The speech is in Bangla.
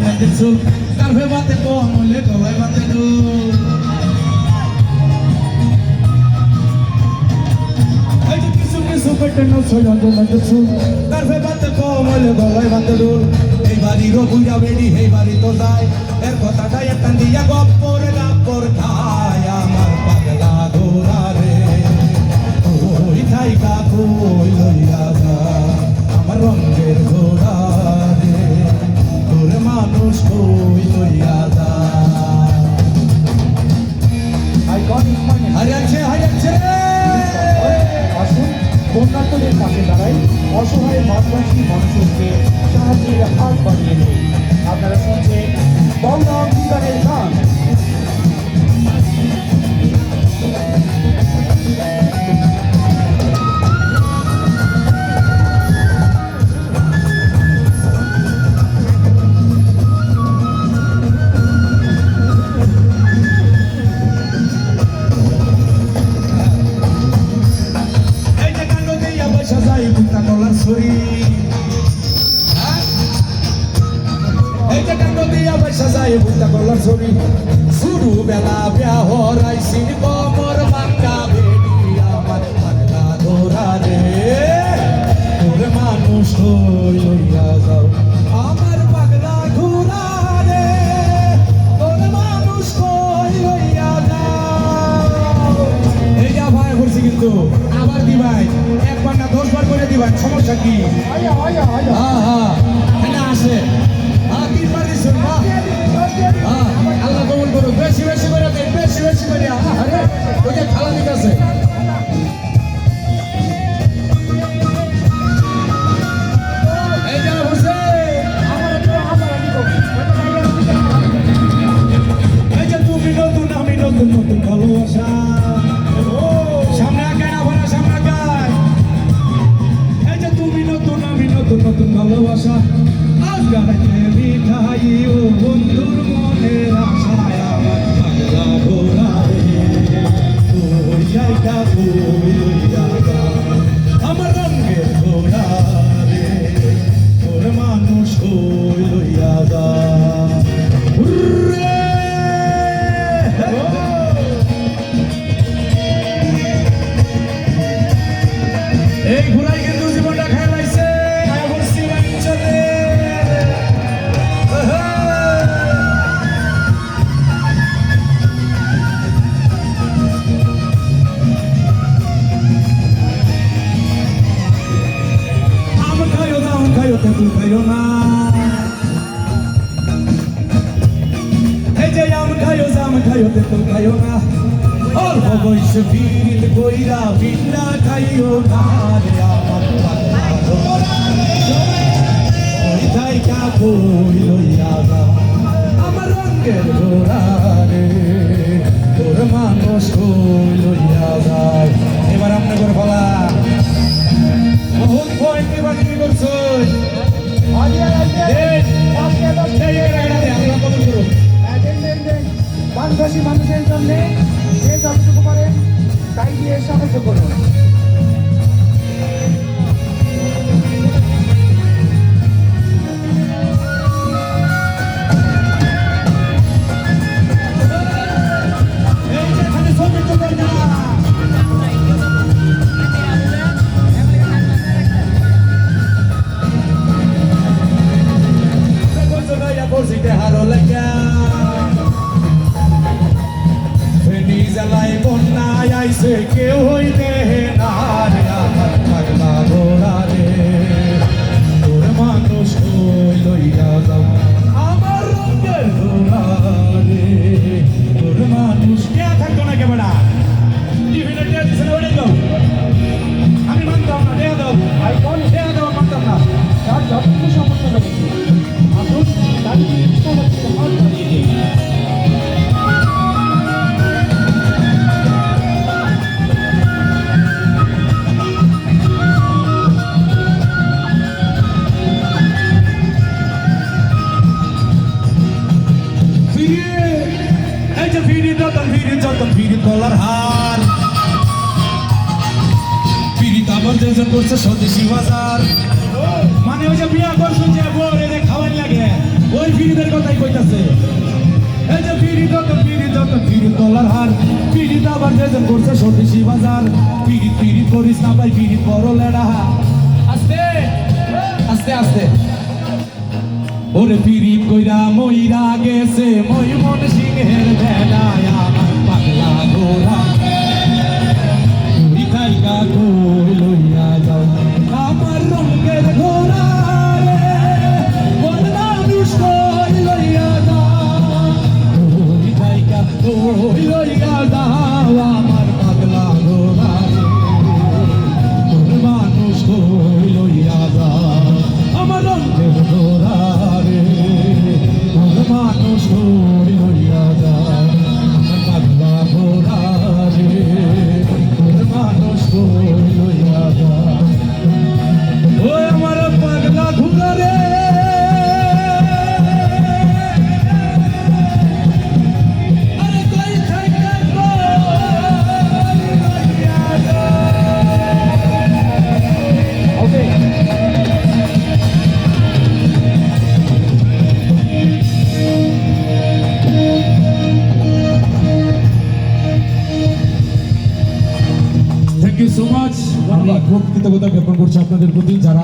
নাকের চুল কারভে বাতে কমলে গলায় বাতে দুল এই যে কিছু কিছু পেটে নছয় নাকের চুল কারভে বাতে কমলে গলায় বাতে দুল এই বাড়িরও বুঝা বেড়ি এই বাড়ি তো যায় এর কথাটা একটা দিয়া গপ্পর খায় আমার পাগলা ঘোরা রে ওই থাইকা কই লইয়া যা আমার রঙের ঘোরা রে তোর মানুষ কই লইয়া যা হারিয়াছে আসুন বন্যার্থদের পাশে দাঁড়াই অসহায় ভারতবাসী মানুষকে সাহায্যের হাত বাড়িয়ে দেয় আপনারা শুনছেন বাংলা অঙ্গীকারের গান শুরু বেলা ব্যাহরাই শিল্প মোর বাঙ্গা বেড়ি আমার পাগলা ধরা রে তোর মানুষ লইয়া যাও আমার পাগলা ঘোরা রে তোর মানুষ লইয়া যাও এই যা ভাই বলছি কিন্তু আবার দিবাই একবার না 10 বার করে দিবাই সমস্যা কি হ্যাঁ আসে তিনবার দিচ্ছেন আল্লাহ কবুল করুক বেশি বেশি করে দেন বেশি বেশি করে আরে ওই যে খালা দিক আছে এই যে বসে এই যে তুমি নতুন আমি নতুন নতুন ভালোবাসা সামনে আগায় না ভাড়া সামনে আগায় এই যে তুমি নতুন আমি নতুন নতুন ভালোবাসা আজ গাড়াইতে মিঠাই ও বন্ধুর মনের আশায় আমার পাগলা ঘোরা রে ওই জায়গা আমার রঙের ঘোরা রে তোর মানুষ লইয়া যা এই ঘোড়াই কিন্তু জীবনটা খেলাইছে খাইও না অল্প বয়সে বীর কইরা বিন্না খাইও না রে আমার পাগলা ঘোরা ওই জায়গা কই লইয়া যা আমার রঙের ঘোরা রে তোর মানুষ কই লইয়া যায় এবার আপনি করে বলা বহুত পয়েন্ট এবার কি করছো বাংলাদেশি মানুষের জন্য যে যতটুকু পারেন তাই দিয়ে সাহায্য করুন কেউ হইতে না রে আমার পাগলা ঘোরা রে তোর মানুষ লইয়া যাও আমার রঙের ঘোরা রে তোর মানুষ কে থাকতো না কেমনা টিভিতে দিয়েছিল ওটাই তো আমি মানতাম না দেয়া দাও দেয়া দাও মানতাম না তার যতটুকু সমস্যা রয়েছে আসুন তার গলার হার পিড়িত আবর্জন করছে স্বদেশি বাজার মানে ওই যে বিয়া করছেন যে বউরে খাওয়াই লাগে ওই ফিরিদের কথাই কইতাছে এই যে ফিরি যত ফিরি তলার হার ফিরি আবার যেজন করছে সতীশী বাজার ফিরি করিস না ভাই ফিরি বড় লেডা আস্তে আস্তে আস্তে ওরে ফিরি কইরা মইরা গেছে মই মন সিংহের ভেলায় আমার পাগলা ঘোড়া ভিখাইকা কই লইয়া যাও আমার রঙের ঘোড়া রে বদনা দুষ্ট লইয়া যাও ভিখাইকা কই লইয়া যাও আমার পাগলা ঘোড়া রে তোর মানুষ কই লইয়া যাও আমার রঙের ঘোড়া রে তোর মানুষ কই লইয়া যাও আমার পাগলা ঘোড়া রে তোর মানুষ কই লইয়া যাও ওই আমার পাগলা ঘোড়া রে আরে কই থাইকা কই লইয়া যাও okay thank you so much আমি খুব কৃতজ্ঞতা জ্ঞাপন করছি আপনাদের প্রতি যারা